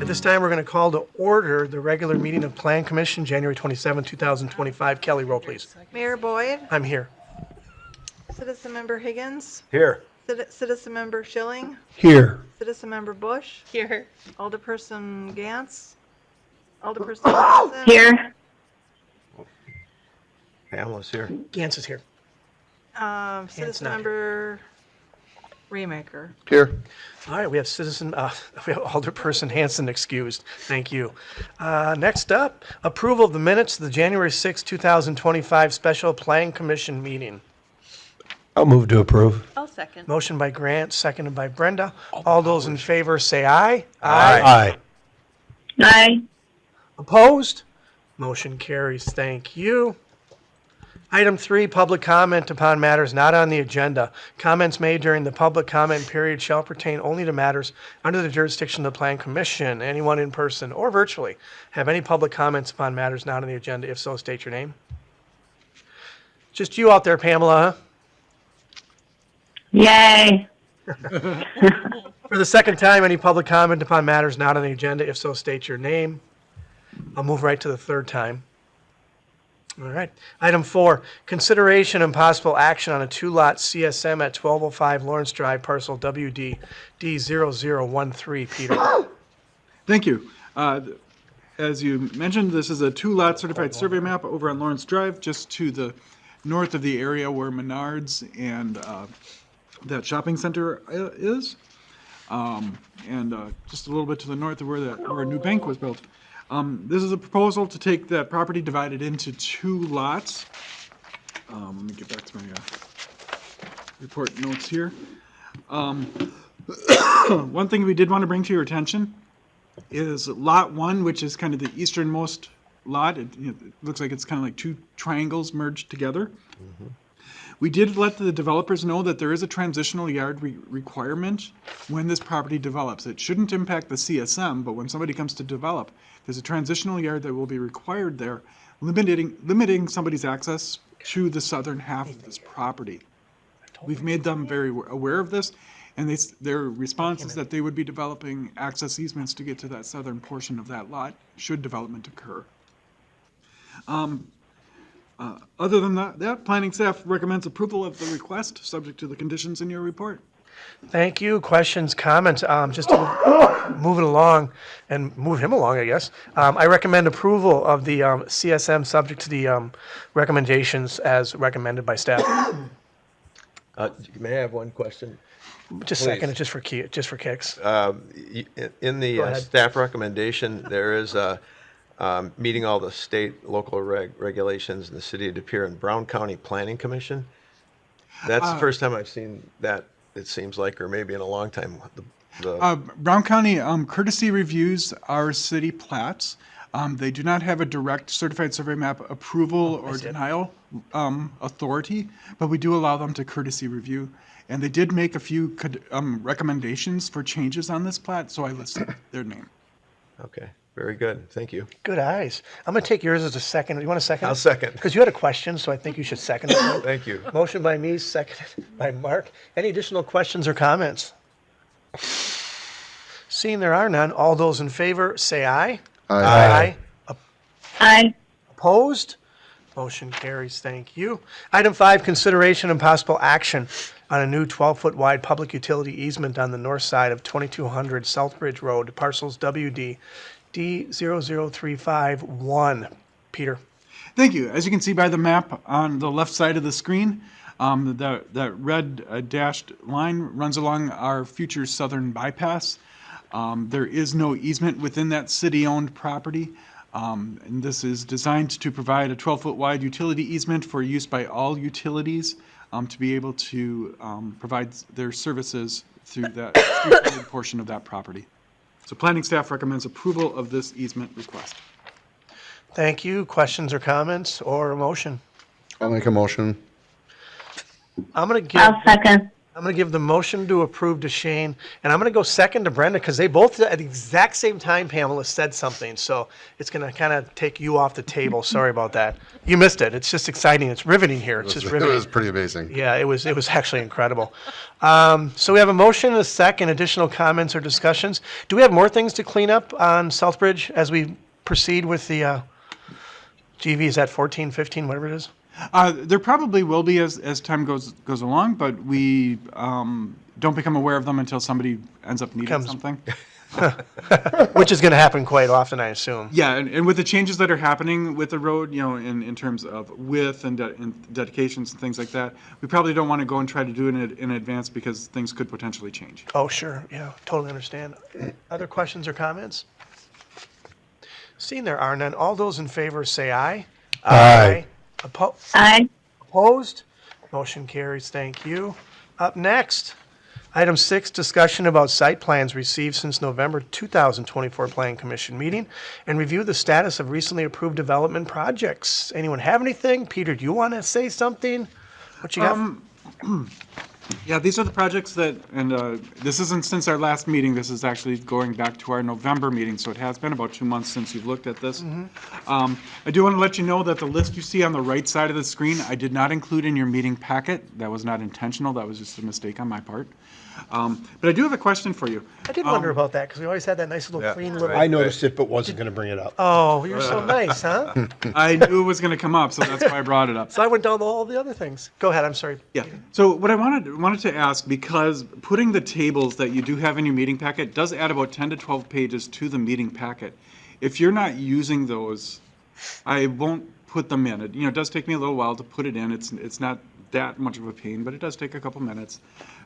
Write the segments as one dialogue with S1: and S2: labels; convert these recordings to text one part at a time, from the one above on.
S1: this time, we're going to call to order the regular meeting of Plan Commission, January 27, 2025. Kelly, roll, please.
S2: Mayor Boyd,
S1: I'm here.
S2: Citizen Member Higgins,
S3: Here.
S2: Citizen Member Schilling,
S4: Here.
S2: Citizen Member Bush,
S5: Here.
S2: Alderperson Gantz, Alderperson Johnson.
S5: Here.
S3: Pamela's here.
S1: Gantz is here.
S2: Citizen
S1: not
S2: Member Remaker.
S4: Here.
S1: All right, we have Alderperson Hanson excused. Thank you. Next up, approval of the minutes of the January 6, 2025 Special Plan Commission meeting.
S4: I'll move to approve.
S5: I'll second.
S1: Motion by Grant, seconded by Brenda. All those in favor say aye.
S4: Aye.
S5: Aye.
S1: Opposed? Motion carries. Thank you. Item 3, public comment upon matters not on the agenda. Comments made during the public comment period shall pertain only to matters under the jurisdiction of the Plan Commission. Anyone in person or virtually have any public comments upon matters not on the agenda? If so, state your name. Just you out there, Pamela, huh?
S5: Yay.
S1: For the second time, any public comment upon matters not on the agenda? If so, state your name. I'll move right to the third time. All right. Item 4, consideration and possible action on a 2-lot CSM at 1205 Lawrence Drive, Parcel WD-D0013. Peter.
S6: Thank you. As you mentioned, this is a 2-lot certified survey map over on Lawrence Drive, just to the north of the area where Menards and that shopping center is, and just a little bit to the north of where a new bank was built. This is a proposal to take that property, divided into 2 lots. Let me get back to my report notes here. One thing we did want to bring to your attention is Lot 1, which is kind of the easternmost lot. It looks like it's kind of like 2 triangles merged together. Mm-hmm. We did let the developers know that there is a transitional yard requirement when this property develops. It shouldn't impact the CSM, but when somebody comes to develop, there's a transitional yard that will be required there, limiting somebody's access to the southern half of this property. We've made them very aware of this, and their response is that they would be developing access easements to get to that southern portion of that lot, should development occur. Other than that, planning staff recommends approval of the request, subject to the conditions in your report.
S1: Thank you. Questions, comments? Just to move it along and move him along, I guess. I recommend approval of the CSM subject to the recommendations as recommended by staff.
S3: May I have one question?
S1: Just a second, it's just for kicks.
S3: In
S1: Go
S3: the
S1: ahead.
S3: staff recommendation, there is meeting all the state, local regulations in the city of De Pere and Brown County Planning Commission. That's the first time I've seen that, it seems like, or maybe in a long time.
S6: Brown County courtesy reviews our city plats. They do not have a direct certified survey map approval or denial authority, but we do allow them to courtesy review. And they did make a few recommendations for changes on this plat, so I listed their name.
S3: Okay, very good. Thank you.
S1: Good eyes. I'm going to take yours as a second. You want a second?
S3: I'll second.
S1: Because you had a question, so I think you should second it.
S3: Thank you.
S1: Motion by me, seconded by Mark. Any additional questions or comments? Seeing there are none, all those in favor say aye.
S4: Aye.
S5: Aye.
S1: Opposed? Motion carries. Thank you. Item 5, consideration and possible action on a new 12-foot wide public utility easement on the north side of 2200 Southbridge Road, parcels WD-D0035-1. Peter.
S6: Thank you. As you can see by the map on the left side of the screen, that red dashed line runs along our future southern bypass. There is no easement within that city-owned property. And this is designed to provide a 12-foot wide utility easement for use by all utilities to be able to provide their services through that street portion of that property. So planning staff recommends approval of this easement request.
S1: Thank you. Questions or comments or a motion?
S4: I'll make a motion.
S1: I'm going to
S5: I'll second.
S1: I'm going to give the motion to approve to Shane, and I'm going to go second to Brenda because they both at the exact same time, Pamela, said something. So it's going to kind of take you off the table. Sorry about that. You missed it. It's just exciting. It's riveting here. It's just
S7: It
S1: riveting.
S7: was pretty amazing.
S1: Yeah, it was actually incredible. So we have a motion and a second. Additional comments or discussions? Do we have more things to clean up on Southbridge as we proceed with the GV? Is that 14, 15, whatever it is?
S6: There probably will be as time goes along, but we don't become aware of them until somebody ends up needing
S1: Becomes-
S6: something.
S1: Which is going to happen quite often, I assume.
S6: Yeah, and with the changes that are happening with the road, in terms of width and dedications and things like that, we probably don't want to go and try to do it in advance because things could potentially change.
S1: Oh, sure. Yeah, totally understand. Other questions or comments? Seeing there are none, all those in favor say aye.
S4: Aye.
S5: Aye.
S1: Opposed? Motion carries. Thank you. Up next, item 6, discussion about site plans received since November 2024 Plan Commission meeting and review the status of recently approved development projects. Anyone have anything? Peter, do you want to say something? What you got?
S6: Yeah, these are the projects that, and this isn't since our last meeting, this is actually going back to our November meeting, so it has been about 2 months since you've looked at this. I do want to let you know that the list you see on the right side of the screen, I did not include in your meeting packet. That was not intentional, that was just a mistake on my part. But I do have a question for you.
S1: I did wonder about that because we always had that nice little
S3: Yeah,
S1: clean little.
S4: I noticed it, but wasn't going to bring it up.
S1: Oh, you're so nice, huh?
S6: I knew it was going to come up, so that's why I brought it up.
S1: So I went down all the other things. Go ahead. I'm sorry.
S6: Yeah. So what I wanted to ask, because putting the tables that you do have in your meeting packet does add about 10 to 12 pages to the meeting packet. If you're not using those, I won't put them in. It does take me a little while to put it in. It's not that much of a pain, but it does take a couple minutes.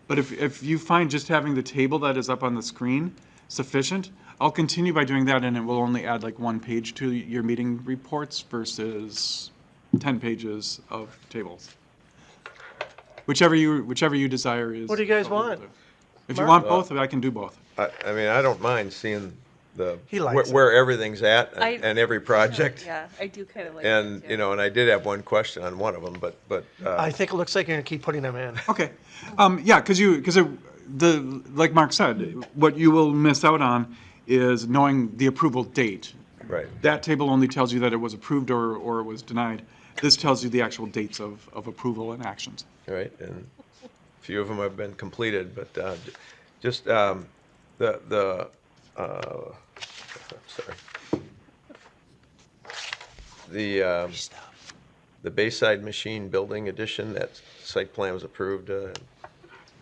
S6: But if you find just having the table that is up on the screen sufficient, I'll continue by doing that, and it will only add like 1 page to your meeting reports versus 10 pages of tables. Whichever you desire is.
S1: What do you guys want?
S6: If you want both, I can do both.
S3: I mean, I don't mind seeing
S1: He likes it.
S3: where everything's at
S8: I-
S3: and every project.
S8: Yeah, I do kind of like
S3: And,
S8: that too.
S3: and I did have one question on one of them, but
S1: I think it looks like you're going to keep putting them in.
S6: Okay. Yeah, because like Mark said, what you will miss out on is knowing the approval date.
S3: right.
S6: That table only tells you that it was approved or it was denied. This tells you the actual dates of approval and actions.
S3: Right, and a few of them have been completed, but just sorry. The Bayside Machine Building Addition, that site plan was approved,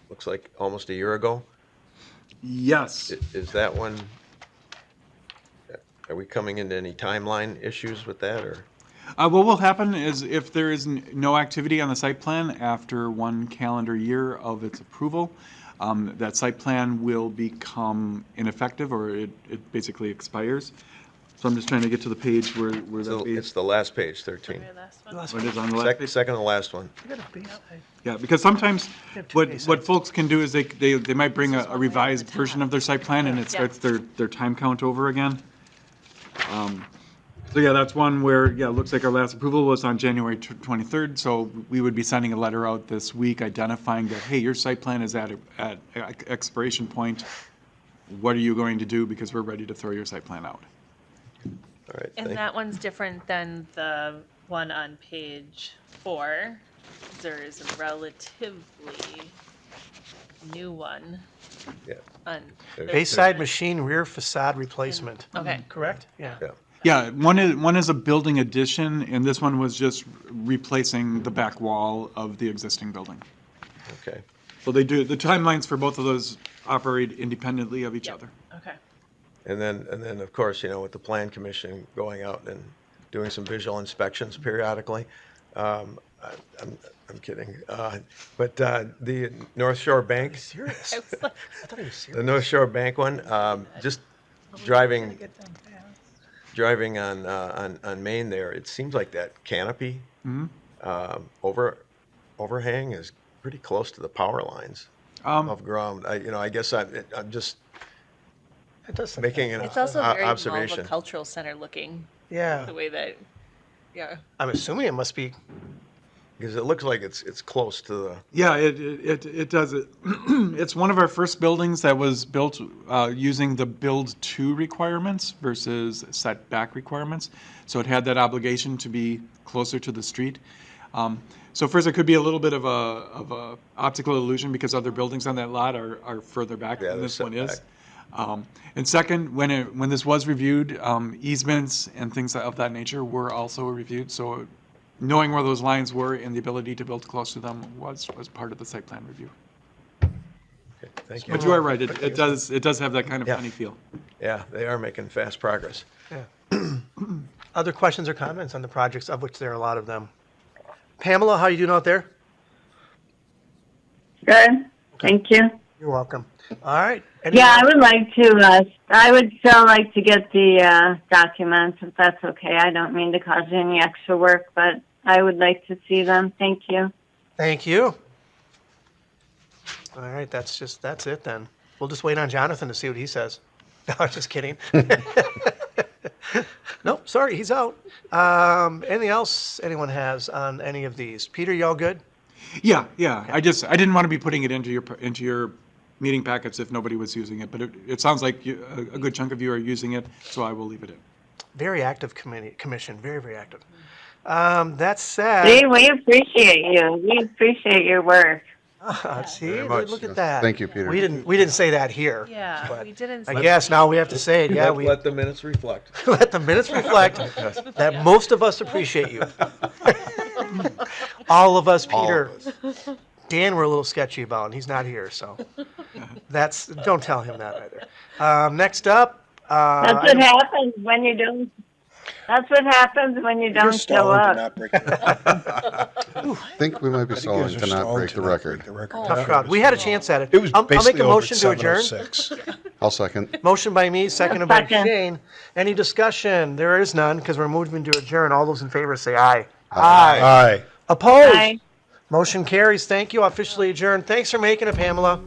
S3: looks like almost a year ago.
S6: Yes.
S3: Is that one, are we coming into any timeline issues with that, or?
S6: What will happen is if there is no activity on the site plan after 1 calendar year of its approval, that site plan will become ineffective, or it basically expires. So I'm just trying to get to the page where that
S3: It's
S6: is.
S3: the last page, 13.
S1: Last
S6: What
S1: one.
S6: is on the last page?
S3: Second to last one.
S1: You got a Bayside.
S6: Yeah, because sometimes
S1: have two
S6: what
S1: Baysides.
S6: folks can do is they might bring a revised version of their site plan and it
S8: Yeah.
S6: starts their time count over again. So yeah, that's one where, yeah, it looks like our last approval was on January 23rd, so we would be sending a letter out this week identifying that, hey, your site plan is at expiration point. What are you going to do? Because we're ready to throw your site plan out.
S3: All right,
S8: And that one's different than the one on page 4. There is a relatively new one
S3: Yeah.
S8: on.
S1: Bayside Machine Rear Facade Replacement.
S8: Okay.
S1: Correct? Yeah.
S3: Yeah.
S6: Yeah, one is a building addition, and this one was just replacing the back wall of the existing building.
S3: Okay.
S6: So the timelines for both of those operate independently of each
S8: Yep.
S6: other.
S8: Okay.
S3: And then, of course, with the Plan Commission going out and doing some visual inspections periodically. I'm kidding. But the North Shore Bank,
S1: Serious?
S8: I was like,
S1: I thought he was
S3: the
S1: serious.
S3: North Shore Bank one, just driving on Main there, it seems like that canopy overhang is pretty close to the power lines of ground. I guess I'm just
S1: It does look
S3: making an
S8: it's also very
S3: observation.
S8: cultural center looking,
S1: Yeah.
S8: the way that, yeah.
S1: I'm assuming it must be
S3: Because it looks like it's close to the,
S6: Yeah, it does. It's one of our first buildings that was built using the build to requirements versus setback requirements. So it had that obligation to be closer to the street. So first, it could be a little bit of a optical illusion because other buildings on that lot are further back
S3: Yeah,
S6: than
S3: they're
S6: this one is.
S3: setback.
S6: And second, when this was reviewed, easements and things of that nature were also reviewed. So knowing where those lines were and the ability to build close to them was part of the site plan review.
S3: okay, thank you.
S6: But you are right, it does have that kind of
S3: Yeah.
S6: funny feel.
S3: Yeah, they are making fast progress.
S1: Other questions or comments on the projects, of which there are a lot of them? Pamela, how you doing out there?
S5: Good. Thank you.
S1: You're welcome. All right. Any
S5: Yeah, I
S1: more-
S5: would like to, I would still like to get the documents, if that's okay. I don't mean to cause you any extra work, but I would like to see them. Thank you.
S1: Thank you. All right, that's it then. We'll just wait on Jonathan to see what he says. No, I'm just kidding. Nope, sorry, he's out. Anything else anyone has on any of these? Peter, you all good?
S6: Yeah. I didn't want to be putting it into your meeting packets if nobody was using it, but it sounds like a good chunk of you are using it, so I will leave it in.
S1: Very active commission, very, very active. That said,
S5: We appreciate you. We appreciate your work.
S1: see,
S7: Very much,
S1: look at
S7: yes.
S1: that.
S7: Thank you, Peter.
S1: We didn't say that here.
S8: Yeah,
S1: but
S8: we didn't.
S1: I guess now we have to say it. Yeah,
S3: Let-
S1: we
S3: Let the minutes reflect.
S1: let the minutes reflect that most of us appreciate you. All of us,
S7: All
S1: Peter.
S7: of us.
S1: Dan, we're a little sketchy about, and he's not here, so don't tell him that either. Next up,
S5: That's what happens when you don't. That's what happens when you
S4: You're
S5: don't show
S4: stalling to
S5: up.
S4: not break the record.
S7: I think we might be
S4: You
S7: stalling
S4: guys are
S7: to not
S4: stalling
S7: break
S4: to
S7: the
S4: not
S7: record.
S4: break the record.
S1: tough crowd. We had a chance at it.
S4: It was
S1: I'll make
S4: basically
S1: a
S4: over
S1: motion
S4: at
S1: to adjourn.
S4: 7:06.
S7: I'll second.
S1: Motion by me, seconded by
S5: Second.
S1: Shane. Any discussion? There is none because we're moving to adjourn. All those in favor say aye.
S4: Aye.
S1: Opposed?
S5: Bye.
S1: Motion carries. Thank you. Officially adjourned. Thanks for making it, Pamela.